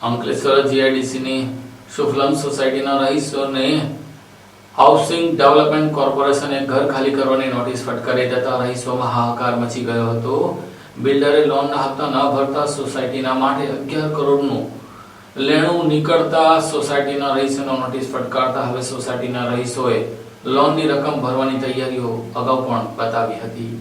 અંકલેશ્વર જીઆઈડીસીની સુફલમ સોસાયટીના રહીશોને housing development કોર્પોરેશને ઘર ખાલી કરવાની નોટિસ ફટકારી દેતા રહીશોમાં હાહાકાર મચી ગયો હતો। બિલ્ડરે લોનના હપ્તા ન ભરતા સોસાયટીના માટે 11 કરોડનું લેણું નીકળતા સોસાયટીના રહીશોને નોટિસ ફટકારતા હવે સોસાયટીના રહીશોએ લોનની રકમ ભરવાની તૈયારીઓ અગાઉ પણ બતાવી હતી।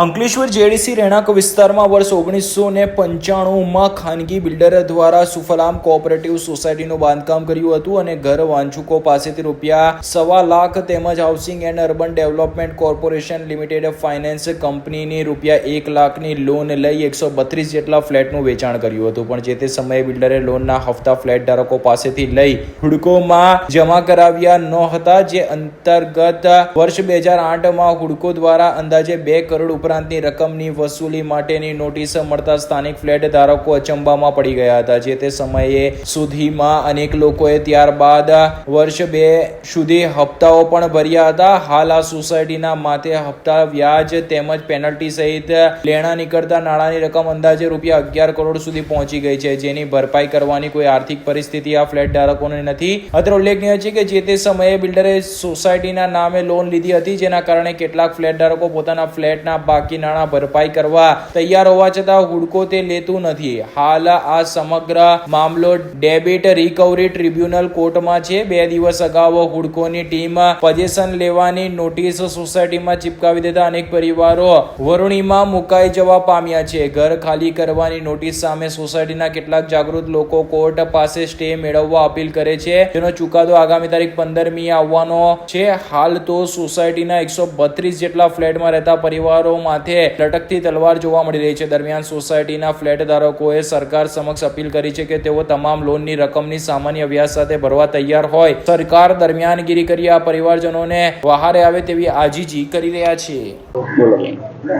અંકલેશ્વર જેડીસી રહેણાંક વિસ્તારમાં વર્ષ 1995માં ખાનગી બિલ્ડર દ્વારા સુફલામ કોઓપરેટિવ સોસાયટીનું બાંધકામ કર્યું હતું અને ઘર વાંચુકો પાસેથી ₹1.25 લાખ તેમજ housing and urban development corporation limited finance કંપનીની ₹1 લાખની લોન લઈ 132 જેટલા ફ્લેટનું વેચાણ કર્યું હતું, પણ જે તે સમયે બિલ્ડરે લોનના હપ્તા ફ્લેટ ધારકો પાસેથી લઈ હુડકોમાં જમા કરાવ્યા ન હતા, જે અંતર્ગત વર્ષ 2008માં હુડકો દ્વારા અંદાજે 2 કરોડ ઉપરાંતની રકમની વસૂલી માટેની નોટિસ મળતા સ્થાનિક ફ્લેટ ધારકો અચંબામાં પડી ગયા હતા। જે તે સમયે સુધીમાં અનેક લોકોએ ત્યારબાદ વર્ષ 2 સુધી હપ્તાઓ પણ ભર્યા હતા। હાલ આ સોસાયટીના માથે હપ્તા, વ્યાજ તેમજ પેનલ્ટી સહિત લેણા નીકળતા નાણાંની રકમ અંદાજે ₹11 કરોડ સુધી પહોંચી ગઈ છે, જેની ભરપાઈ કરવાની કોઈ આર્થિક પરિસ્થિતિ આ ફ્લેટ ધારકોને નથી। અત્રે ઉલ્લેખનીય છે કે જે તે સમયે બિલ્ડરે સોસાયટીના નામે લોન લીધી હતી, જેના કારણે કેટલાક ફ્લેટ ધારકો પોતાના ફ્લેટના બાકી નાણાં ભરપાઈ કરવા તૈયાર હોવા છતાં હુડકો તે લેતું નથી। હાલ આ સમગ્ર મામલો ડેબિટ રિકવરી ટ્રિબ્યુનલ કોર્ટમાં છે। 2 દિવસ અગાઉ હુડકોની ટીમ પોઝેશન લેવાની નોટિસ સોસાયટીમાં ચિપકાવી દેતા અનેક પરિવારો વરુણીમાં મુકાઈ જવા પામ્યા છે। ઘર ખાલી કરવાની નોટિસ સામે સોસાયટીના કેટલાક જાગૃત લોકો કોર્ટ પાસે સ્ટે મેળવવા અપીલ કરે છે, જેનો ચુકાદો આગામી તારીખ 15મી આવવાનો છે। હાલ તો સોસાયટીના 132 જેટલા ફ્લેટમાં રહેતા પરિવારો માથે લટકતી તલવાર જોવા મળી રહી છે। દરમિયાન સોસાયટીના ફ્લેટ ધારકોએ સરકાર સમક્ષ અપીલ કરી છે કે તેઓ તમામ લોનની રકમની સામાન્ય વ્યાજ સાથે ભરવા તૈયાર હોય। સરકાર દરમિયાનગીરી કરી આ પરિવારજનોને વહારે આવે તેવી આજીજી કરી રહ્યા છે।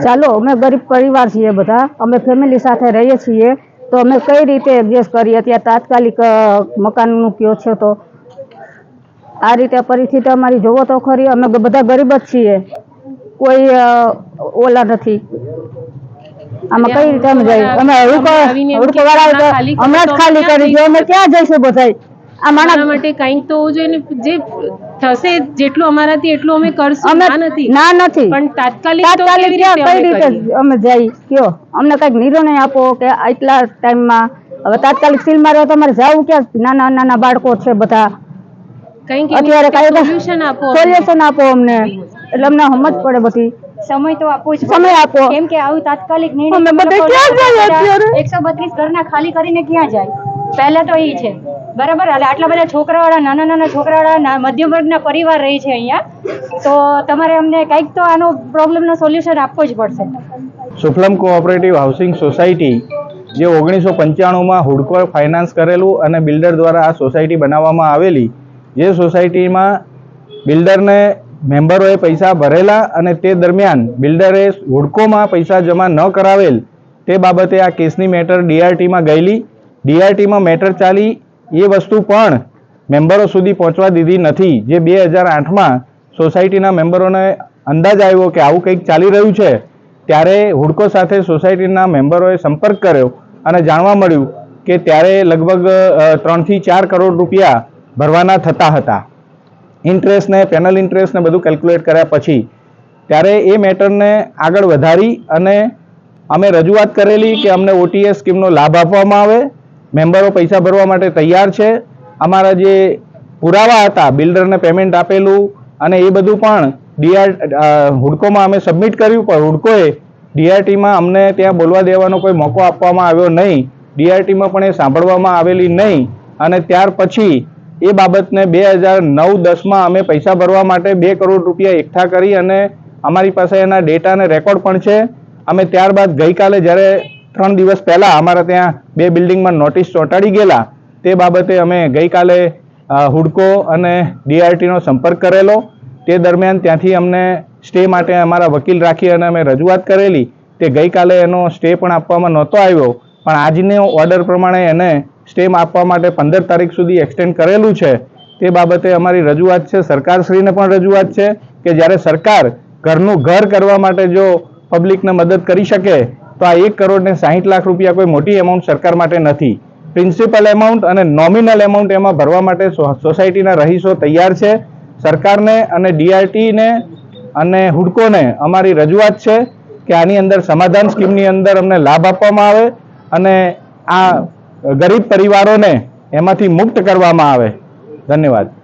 ચાલો, અમે ગરીબ પરિવાર છીએ, બધા અમે ફેમિલી સાથે રહીએ છીએ, તો અમે કઈ રીતે એડજસ્ટ કરીએ? ત્યાં તાત્કાલિક મકાનનું કયો છે, તો આ રીતે પરિસ્થિતિ અમારી જોવો તો ખરી। અમે બધા ગરીબ જ છીએ, કોઈ ઓલા નથી। આમાં કઈ રીતે અમે જઈએ? અમે હુડકો વાળા હમણાં જ ખાલી કરી દો, અમે ક્યાં જઈશું બધા? આ માણસ માટે કંઈક તો જોઈને જે થશે જેટલું અમારાથી એટલું અમે કરશું। ના નથી, પણ તાત્કાલિક કઈ રીતે અમે જઈ કયો? અમને કઈક નિર્ણય આપો કે આટલા ટાઈમમાં હવે તાત્કાલિક સીલ મારવા તમારે જવું ક્યાં? નાના નાના બાળકો છે બધા, અત્યારે કઈ સોલ્યુશન આપો અમને, એટલે અમને સમજ પડે બધી। સમય તો આપો, સમય આપો, કેમ કે આવું તાત્કાલિક નિર્ણય 132 ઘરના ખાલી કરીને ક્યાં જાય? પહેલા તો એ છે, બરાબર? એટલે આટલા બધા છોકરાવાળા, નાના નાના છોકરાવાળા મધ્યમ વર્ગના પરિવાર રહે છે અહીંયા, તો તમારે અમને કંઈક તો આનો પ્રોબ્લેમનો સોલ્યુશન આપવો જ પડશે। સુફલમ કોઓપરેટિવ હાઉસિંગ સોસાયટી જે 1995માં હુડકો ફાઇનાન્સ કરેલું અને બિલ્ડર દ્વારા આ સોસાયટી બનાવવામાં આવેલી, જે સોસાયટીમાં બિલ્ડરને મેમ્બરોએ પૈસા ભરેલા અને તે દરમિયાન બિલ્ડરે હુડકોમાં પૈસા જમા ન કરાવેલ, તે બાબતે આ કેસની મેટર ડીઆરટીમાં ગયેલી। ડીઆરટીમાં મેટર ચાલી, એ વસ્તુ પણ મેમ્બરો સુધી પહોંચવા દીધી નથી। જે 2008માં સોસાયટીના મેમ્બરોને અંદાજ આવ્યો કે આવું કંઈક ચાલી રહ્યું છે, ત્યારે હુડકો સાથે સોસાયટીના મેમ્બરોએ સંપર્ક કર્યો અને જાણવા મળ્યું કે ત્યારે લગભગ 3 થી 4 કરોડ રૂપિયા ભરવાના થતા હતા, ઇન્ટરેસ્ટ ને પેનલ ઇન્ટરેસ્ટ ને બધું કેલ્ક્યુલેટ કર્યા પછી। ત્યારે એ મેટરને આગળ વધારી અને અમે રજૂઆત કરેલી કે અમને ઓટીએસ સ્કીમનો લાભ આપવામાં આવે, મેમ્બરો પૈસા ભરવા માટે તૈયાર છે। અમારા જે પુરાવા હતા, બિલ્ડરને પેમેન્ટ આપેલું અને એ બધું પણ હુડકોમાં અમે સબમિટ કર્યું, પણ હુડકોએ ડીઆરટીમાં અમને ત્યાં બોલવા દેવાનો કોઈ મોકો આપવામાં આવ્યો નહીં। ડીઆરટીમાં પણ એ સાંભળવામાં આવેલી નહીં અને ત્યાર પછી એ બાબતને 2009-10માં અમે પૈસા ભરવા માટે 2 કરોડ રૂપિયા એકઠા કરી અને અમારી પાસે એના ડેટા અને રેકોર્ડ પણ છે। અમે ત્યારબાદ ગઈકાલે જ્યારે 3 દિવસ પહેલાં અમારા ત્યાં 2 બિલ્ડિંગમાં નોટિસ ચોંટાડી ગયેલા, તે બાબતે અમે ગઈકાલે હુડકો અને ડીઆરટીનો સંપર્ક કરેલો। તે દરમિયાન ત્યાંથી અમને સ્ટે માટે અમારા વકીલ રાખી અને અમે રજૂઆત કરેલી, તે ગઈકાલે એનો સ્ટે પણ આપવામાં નહોતો આવ્યો, પણ આજનો ઓર્ડર પ્રમાણે એને સ્ટે આપવા માટે 15 તારીખ સુધી એક્સટેન્ડ કરેલું છે। તે બાબતે અમારી રજૂઆત છે, સરકારશ્રીને પણ રજૂઆત છે કે જ્યારે સરકાર ઘરનું ઘર કરવા માટે જો પબ્લિકને મદદ કરી શકે તો આ 1 કરોડ ને 60 લાખ રૂપિયા કોઈ મોટી એમાઉન્ટ સરકાર માટે નથી। પ્રિન્સિપલ એમાઉન્ટ અને નોમિનલ એમાઉન્ટ એમાં ભરવા માટે સોસાયટીના રહીશો તૈયાર છે. સરકારને અને ડીઆરટીને અને હુડકોને અમારી રજૂઆત છે કે આની અંદર સમાધાન સ્કીમની અંદર અમને લાભ આપવામાં આવે અને આ ગરીબ પરિવારોને એમાંથી મુક્ત કરવામાં આવે. ધન્યવાદ.